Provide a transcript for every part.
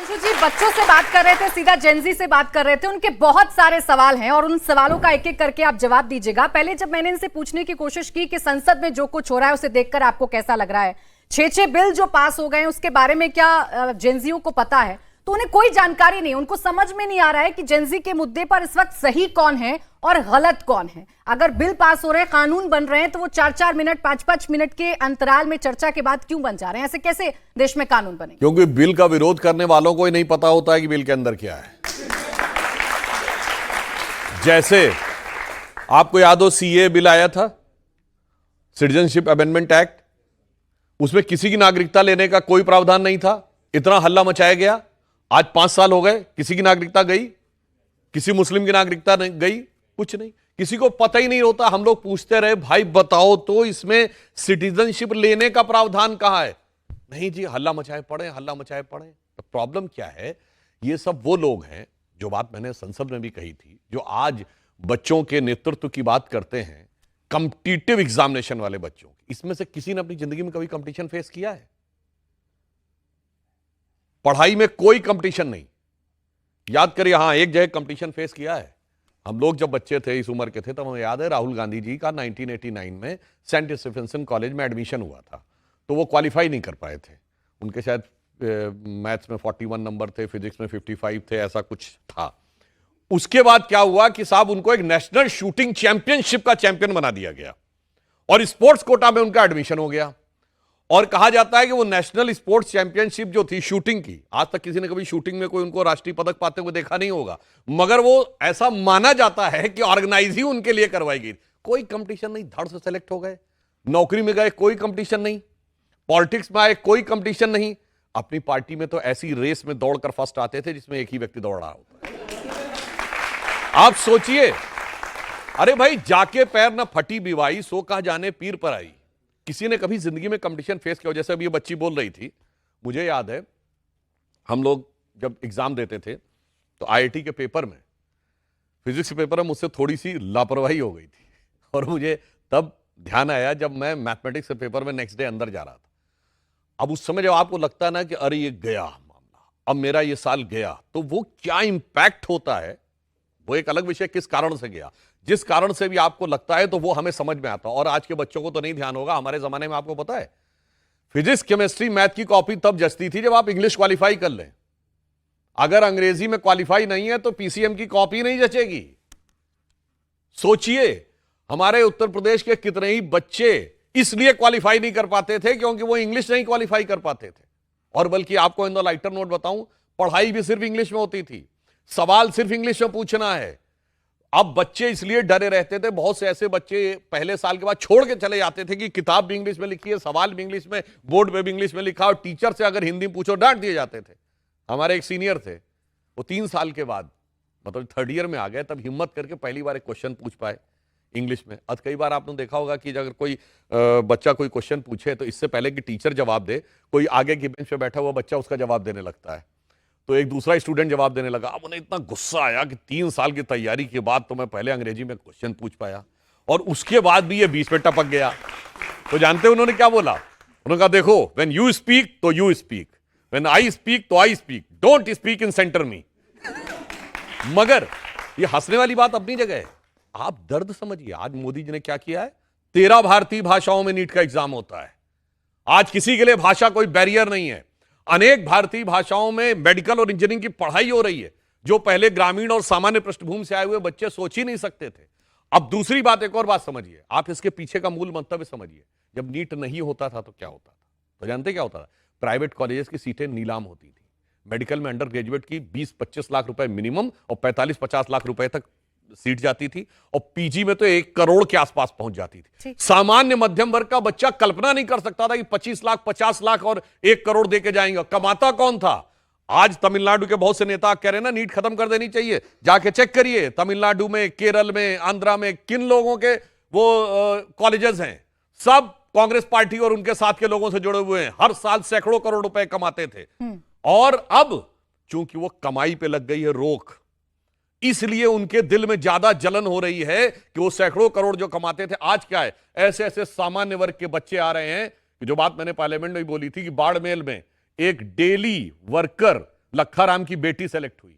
सुधांशु जी बच्चों से बात कर रहे थे, सीधा जेनजी से बात कर रहे थे। उनके बहुत सारे सवाल हैं और उन सवालों का एक एक करके आप जवाब दीजिएगा। पहले जब मैंने इनसे पूछने की कोशिश की कि संसद में जो कुछ हो रहा है उसे देखकर आपको कैसा लग रहा है, 6 बिल जो पास हो गए हैं उसके बारे में क्या जेनजियों को पता है, तो उन्हें कोई जानकारी नहीं। उनको समझ में नहीं आ रहा है कि जेनजी के मुद्दे पर इस वक्त सही कौन है और गलत कौन है। अगर बिल पास हो रहे हैं, कानून बन रहे हैं, तो वो 4-4 मिनट 5-5 मिनट के अंतराल में चर्चा के बाद क्यों बन जा रहे हैं? ऐसे कैसे देश में कानून बने? क्योंकि बिल का विरोध करने वालों को ही नहीं पता होता है कि बिल के अंदर क्या है। जैसे आपको याद हो सीए बिल आया था, सिटीजनशिप अमेंडमेंट एक्ट, उसमें किसी की नागरिकता लेने का कोई प्रावधान नहीं था। इतना हल्ला मचाया गया। आज 5 साल हो गए, किसी की नागरिकता गई? किसी मुस्लिम की नागरिकता नहीं गई? कुछ नहीं, किसी को पता ही नहीं होता। हम लोग पूछते रहे भाई बताओ तो इसमें सिटीजनशिप लेने का प्रावधान कहां है? नहीं जी, हल्ला मचाए पड़े, हल्ला मचाए पड़े। तो प्रॉब्लम क्या है? ये सब वो लोग हैं, जो बात मैंने संसद में भी कही थी, जो आज बच्चों के नेतृत्व की बात करते हैं, कॉम्पिटिटिव एग्जामिनेशन वाले बच्चों। इसमें से किसी ने अपनी जिंदगी में कभी कंपटीशन फेस किया है? पढ़ाई में कोई कंपटीशन नहीं। याद करिए, हां एक जगह कंपटीशन फेस किया है। हम लोग जब बच्चे थे, इस उम्र के थे, तब हमें याद है राहुल गांधी जी का 1989 में सेंट स्टीफेंसन कॉलेज में एडमिशन हुआ था, तो वो क्वालिफाई नहीं कर पाए थे। उनके शायद मैथ्स में 41 नंबर थे, फिजिक्स में 55 थे, ऐसा कुछ था। उसके बाद क्या हुआ कि साहब उनको एक नेशनल शूटिंग चैंपियनशिप का चैंपियन बना दिया गया और स्पोर्ट्स कोटा में उनका एडमिशन हो गया। और कहा जाता है कि वो नेशनल स्पोर्ट्स चैंपियनशिप जो थी शूटिंग की, आज तक किसी ने कभी शूटिंग में कोई उनको राष्ट्रीय पदक पाते हुए देखा नहीं होगा, मगर वो ऐसा माना जाता है कि ऑर्गेनाइज ही उनके लिए करवाई गई। कोई कंपटीशन नहीं, धड़ से सेलेक्ट हो गए। नौकरी में गए, कोई कंपटीशन नहीं। पॉलिटिक्स में आए, कोई कंपटीशन नहीं। अपनी पार्टी में तो ऐसी रेस में दौड़कर फर्स्ट आते थे जिसमें एक ही व्यक्ति दौड़ रहा होता है। आप सोचिए, अरे भाई जाके पैर न फटी बिवाई, सो कहा जाने पीर पर आई। किसी ने कभी जिंदगी में कंपटीशन फेस किया? जैसे अभी ये बच्ची बोल रही थी, मुझे याद है हम लोग जब एग्जाम देते थे तो आईआईटी के पेपर में, फिजिक्स के पेपर में मुझसे थोड़ी सी लापरवाही हो गई थी और मुझे तब ध्यान आया जब मैं मैथमेटिक्स के पेपर में नेक्स्ट डे अंदर जा रहा था। अब उस समय जब आपको लगता है ना कि अरे ये गया मामला, अब मेरा ये साल गया, तो वो क्या इंपैक्ट होता है, वो एक अलग विषय, किस कारण से गया, जिस कारण से भी आपको लगता है तो वो हमें समझ में आता है। और आज के बच्चों को तो नहीं ध्यान होगा, हमारे जमाने में आपको पता है फिजिक्स केमिस्ट्री मैथ की कॉपी तब जचती थी जब आप इंग्लिश क्वालिफाई कर लें। अगर अंग्रेजी में क्वालिफाई नहीं है तो पीसीएम की कॉपी नहीं जचेगी। सोचिए, हमारे उत्तर प्रदेश के कितने ही बच्चे इसलिए क्वालिफाई नहीं कर पाते थे क्योंकि वो इंग्लिश नहीं क्वालिफाई कर पाते थे। और बल्कि आपको इन द लाइटर नोट बताऊं, पढ़ाई भी सिर्फ इंग्लिश में होती थी, सवाल सिर्फ इंग्लिश में पूछना है। अब बच्चे इसलिए डरे रहते थे, बहुत से ऐसे बच्चे पहले साल के बाद छोड़ के चले जाते थे कि किताब भी इंग्लिश में लिखी है, सवाल भी इंग्लिश में, बोर्ड पे भी इंग्लिश में लिखा, और टीचर से अगर हिंदी पूछो डांट दिए जाते थे। हमारे एक सीनियर थे, वो 3 साल के बाद मतलब 3rd ईयर में आ गए, तब हिम्मत करके पहली बार एक क्वेश्चन पूछ पाए इंग्लिश में। अब कई बार आपने देखा होगा कि अगर कोई बच्चा कोई क्वेश्चन पूछे तो इससे पहले कि टीचर जवाब दे, कोई आगे की बेंच पे बैठा हुआ बच्चा उसका जवाब देने लगता है। तो एक दूसरा स्टूडेंट जवाब देने लगा। अब उन्हें इतना गुस्सा आया कि 3 साल की तैयारी के बाद तो मैं पहले अंग्रेजी में क्वेश्चन पूछ पाया और उसके बाद भी ये बीच में टपक गया। तो जानते हैं उन्होंने क्या बोला? उन्होंने कहा देखो, व्हेन यू स्पीक तो you speak, when I speak तो I speak, don't speak in centre me. मगर ये हंसने वाली बात अपनी जगह है, आप दर्द समझिए। आज मोदी जी ने क्या किया है? 13 भारतीय भाषाओं में नीट का एग्जाम होता है। आज किसी के लिए भाषा कोई बैरियर नहीं है। अनेक भारतीय भाषाओं में मेडिकल और इंजीनियरिंग की पढ़ाई हो रही है, जो पहले ग्रामीण और सामान्य पृष्ठभूमि से आए हुए बच्चे सोच ही नहीं सकते थे। अब दूसरी बात, एक और बात समझिए, आप इसके पीछे का मूल मंतव्य समझिए। जब नीट नहीं होता था तो क्या होता था? तो जानते क्या होता था? प्राइवेट कॉलेजेस की सीटें नीलाम होती थी। मेडिकल में अंडर ग्रेजुएट की 20-25 लाख रुपए मिनिमम और 45-50 लाख रुपए तक सीट जाती थी, और पीजी में तो 1 करोड़ के आसपास पहुंच जाती थी। सामान्य मध्यम वर्ग का बच्चा कल्पना नहीं कर सकता था कि 25 लाख 50 लाख और 1 करोड़ देके जाएंगे। कमाता कौन था? आज तमिलनाडु के बहुत से नेता कह रहे हैं ना नीट खत्म कर देनी चाहिए। जाके चेक करिए तमिलनाडु में, केरल में, आंध्रा में किन लोगों के वो कॉलेजेस हैं। सब कांग्रेस पार्टी और उनके साथ के लोगों से जुड़े हुए हैं। हर साल सैकड़ों करोड़ रुपए कमाते थे, और अब चूंकि वो कमाई पे लग गई है रोक, इसलिए उनके दिल में ज्यादा जलन हो रही है कि वो सैकड़ों करोड़ जो कमाते थे, आज क्या है, ऐसे ऐसे सामान्य वर्ग के बच्चे आ रहे हैं। जो बात मैंने पार्लियामेंट में बोली थी कि बाड़मेर में एक डेली वर्कर लखा राम की बेटी सेलेक्ट हुई,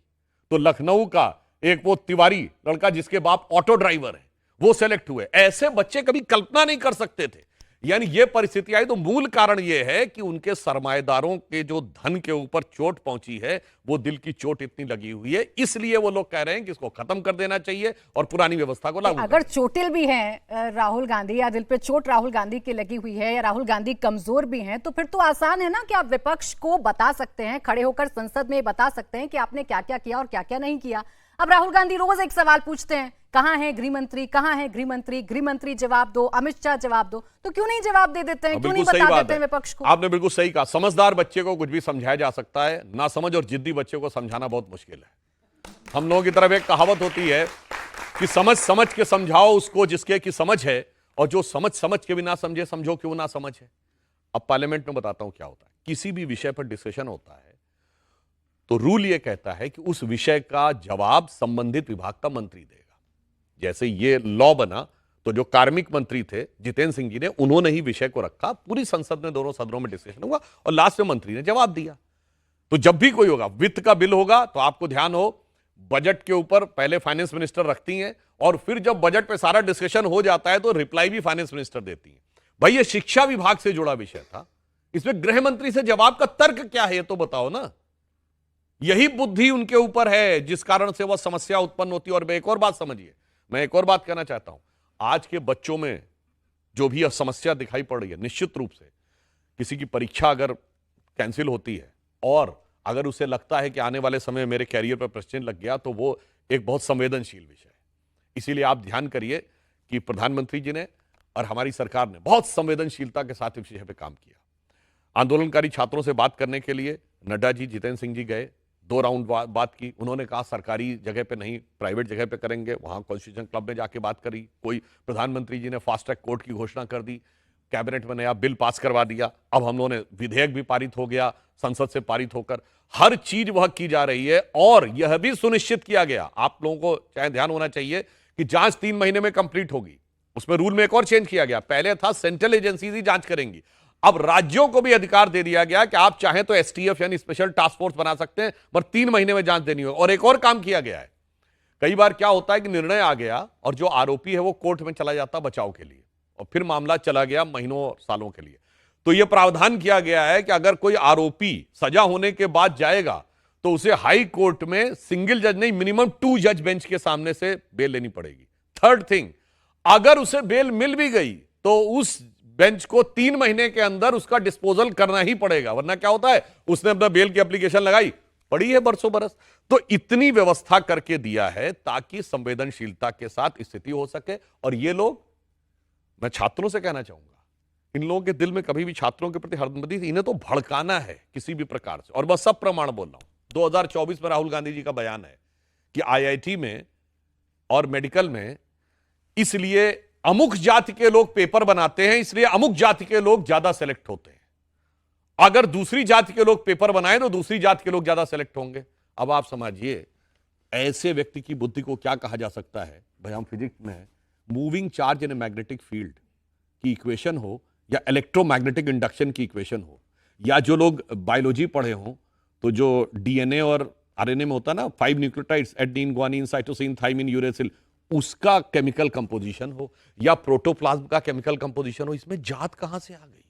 तो लखनऊ का एक वो तिवारी लड़का जिसके बाप ऑटो ड्राइवर है वो सेलेक्ट हुए। ऐसे बच्चे कभी कल्पना नहीं कर सकते थे। यानी ये परिस्थिति आई, तो मूल कारण ये है कि उनके सरमाएदारों के जो धन के ऊपर चोट पहुंची है, वो दिल की चोट इतनी लगी हुई है, इसलिए वो लोग कह रहे हैं कि इसको खत्म कर देना चाहिए और पुरानी व्यवस्था को लागू। अगर चोटिल भी हैं राहुल गांधी, या दिल पे चोट राहुल गांधी की लगी हुई है, या राहुल गांधी कमजोर भी हैं, तो फिर तो आसान है ना कि आप विपक्ष को बता सकते हैं, खड़े होकर संसद में बता सकते हैं कि आपने क्या क्या किया और क्या क्या नहीं किया। अब राहुल गांधी रोज एक सवाल पूछते हैं, कहां है गृह मंत्री, कहां है गृह मंत्री, गृह मंत्री जवाब दो, अमित शाह जवाब दो। तो क्यों नहीं जवाब दे देते हैं, क्यों नहीं बता देते हैं विपक्ष को? आपने बिल्कुल सही कहा, समझदार बच्चे को कुछ भी समझाया जा सकता है, ना समझ और जिद्दी बच्चे को समझाना बहुत मुश्किल है। हम लोगों की तरफ एक कहावत होती है कि समझ समझ के समझाओ उसको जिसके की समझ है, और जो समझ समझ के भी ना समझे समझो क्यों ना समझ है। अब पार्लियामेंट में बताता हूं क्या होता है। किसी भी विषय पर डिस्कशन होता है तो रूल यह कहता है कि उस विषय का जवाब संबंधित विभाग का मंत्री देगा। जैसे ये लॉ बना तो जो कार्मिक मंत्री थे जितेंद्र सिंह जी ने, उन्होंने ही विषय को रखा, पूरी संसद में दोनों सदनों में डिस्कशन हुआ और लास्ट में मंत्री ने जवाब दिया। तो जब भी कोई होगा, वित्त का बिल होगा तो आपको ध्यान हो, बजट के ऊपर पहले फाइनेंस मिनिस्टर रखती हैं और फिर जब बजट पे सारा डिस्कशन हो जाता है तो रिप्लाई भी फाइनेंस मिनिस्टर देती है। भाई ये शिक्षा विभाग से जुड़ा विषय था, इसमें गृह मंत्री से जवाब का तर्क क्या है ये तो बताओ ना। यही बुद्धि उनके ऊपर है जिस कारण से वह समस्या उत्पन्न होती है। और एक और बात समझिए, मैं एक और बात कहना चाहता हूं, आज के बच्चों में जो भी समस्या दिखाई पड़ रही है, निश्चित रूप से किसी की परीक्षा अगर कैंसिल होती है और अगर उसे लगता है कि आने वाले समय मेरे कैरियर पर प्रश्न लग गया, तो वो एक बहुत संवेदनशील विषय है। इसीलिए आप ध्यान करिए कि प्रधानमंत्री जी ने और हमारी सरकार ने बहुत संवेदनशीलता के साथ इस विषय पर काम किया। आंदोलनकारी छात्रों से बात करने के लिए नड्डा जी, जितेंद्र सिंह जी गए, 2 राउंड बात की। उन्होंने कहा सरकारी जगह पे नहीं, प्राइवेट जगह पे करेंगे। वहां कॉन्स्टिट्यूशन क्लब में जाके बात करी। कोई प्रधानमंत्री जी ने फास्ट ट्रैक कोर्ट की घोषणा कर दी, कैबिनेट में नया बिल पास करवा दिया। अब हम लोगों ने विधेयक भी पारित हो गया, संसद से पारित होकर हर चीज वह की जा रही है। और यह भी सुनिश्चित किया गया, आप लोगों को चाहे ध्यान होना चाहिए कि जांच 3 महीने में कंप्लीट होगी। उसमें रूल में एक और चेंज किया गया, पहले था सेंट्रल एजेंसीज ही जांच करेंगी, अब राज्यों को भी अधिकार दे दिया गया कि आप चाहें तो एसटीएफ यानी स्पेशल टास्क फोर्स बना सकते हैं, पर 3 महीने में जांच देनी होगी। और एक और काम किया गया है, कई बार क्या होता है कि निर्णय आ गया और जो आरोपी है वो कोर्ट में चला जाता बचाव के लिए, और फिर मामला चला गया महीनों और सालों के लिए। तो यह प्रावधान किया गया है कि अगर कोई आरोपी सजा होने के बाद जाएगा तो उसे हाई कोर्ट में सिंगल जज नहीं, मिनिमम 2 जज बेंच के सामने से बेल लेनी पड़ेगी। थर्ड थिंग, अगर उसे बेल मिल भी गई तो उस बेंच को 3 महीने के अंदर उसका डिस्पोजल करना ही पड़ेगा, वरना क्या होता है, उसने अपना बेल की एप्लीकेशन लगाई, पड़ी है बरसों बरस। तो इतनी व्यवस्था करके दिया है ताकि संवेदनशीलता के साथ स्थिति हो सके। और ये लोग, मैं छात्रों से कहना चाहूंगा, इन लोगों के दिल में कभी भी छात्रों के प्रति हमदर्दी, इन्हें तो भड़काना है किसी भी प्रकार से। और मैं सब प्रमाण बोल रहा हूं, 2024 में राहुल गांधी जी का बयान है कि आईआईटी में और मेडिकल में इसलिए अमुक जाति के लोग पेपर बनाते हैं, इसलिए अमुक जाति के लोग ज्यादा सेलेक्ट होते हैं। अगर दूसरी जाति के लोग पेपर बनाए तो दूसरी जाति के लोग ज्यादा सेलेक्ट होंगे। अब आप समझिए ऐसे व्यक्ति की बुद्धि को क्या कहा जा सकता है। भाई हम फिजिक्स में moving charge in a magnetic field की इक्वेशन हो, या इलेक्ट्रोमैग्नेटिक इंडक्शन की इक्वेशन हो, या जो लोग बायोलॉजी पढ़े हों तो जो डीएनए और आरएनए में होता है ना, 5 nucleotides, adenine, guanine, cytosine, thymine, uracil, उसका केमिकल कंपोजिशन हो, या प्रोटोप्लाज्म का केमिकल कंपोजिशन हो, इसमें जात कहां से आ गई?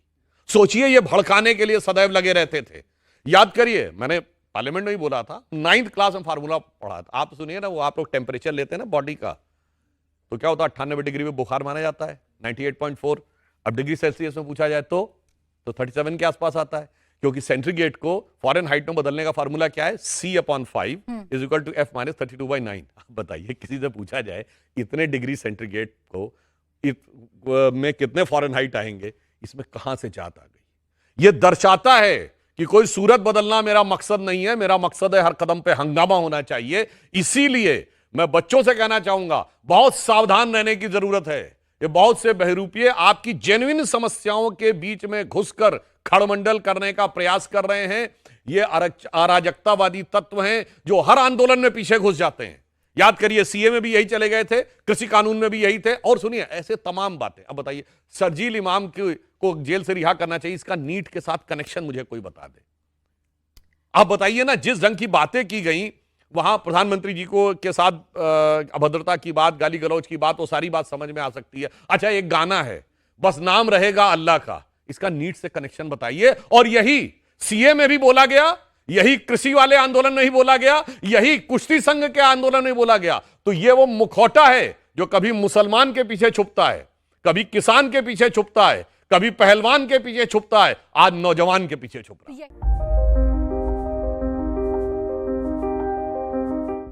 सोचिए, ये भड़काने के लिए सदैव लगे रहते थे। याद करिए, मैंने पार्लियामेंट में ही बोला था, 9th क्लास में फार्मूला पढ़ा था। आप सुनिए ना, वो आप लोग टेम्परेचर लेते हैं ना बॉडी का, तो क्या होता है, 98 डिग्री में बुखार माना जाता है, 98.4। अब डिग्री सेल्सियस में पूछा जाए तो 37 के आसपास आता है, क्योंकि सेंट्रीग्रेड को फॉरेनहाइट में बदलने का फार्मूला क्या है, C/5 is equal to F - 32/9। बताइए, किसी से पूछा जाए इतने डिग्री सेंट्रीग्रेड को में कितने फॉरेनहाइट आएंगे, इसमें कहां से जात आ गई? यह दर्शाता है कि कोई सूरत बदलना मेरा मकसद नहीं है, मेरा मकसद है हर कदम पे हंगामा होना चाहिए। इसीलिए मैं बच्चों से कहना चाहूंगा, बहुत सावधान रहने की जरूरत है। ये बहुत से बहरूपिये आपकी जेन्युइन समस्याओं के बीच में घुसकर खड़मंडल करने का प्रयास कर रहे हैं। ये अराजकतावादी तत्व हैं जो हर आंदोलन में पीछे घुस जाते हैं। याद करिए, सीए में भी यही चले गए थे, कृषि कानून में भी यही थे, और सुनिए ऐसे तमाम बातें। अब बताइए, शरजील इमाम को जेल से रिहा करना चाहिए, इसका नीट के साथ कनेक्शन मुझे कोई बता दे। आप बताइए ना, जिस ढंग की बातें की गई वहां प्रधानमंत्री जी को के साथ अभद्रता की बात, गाली गलौज की बात, वो सारी बात समझ में आ सकती है। अच्छा, एक गाना है, बस नाम रहेगा अल्लाह का, इसका नीट से कनेक्शन बताइए। और यही सीए में भी बोला गया, यही कृषि वाले आंदोलन में भी बोला गया, यही कुश्ती संघ के आंदोलन में बोला गया। तो ये वो मुखौटा है जो कभी मुसलमान के पीछे छुपता है, कभी किसान के पीछे छुपता है, कभी पहलवान के पीछे छुपता है, आज नौजवान के पीछे छुप रहा है।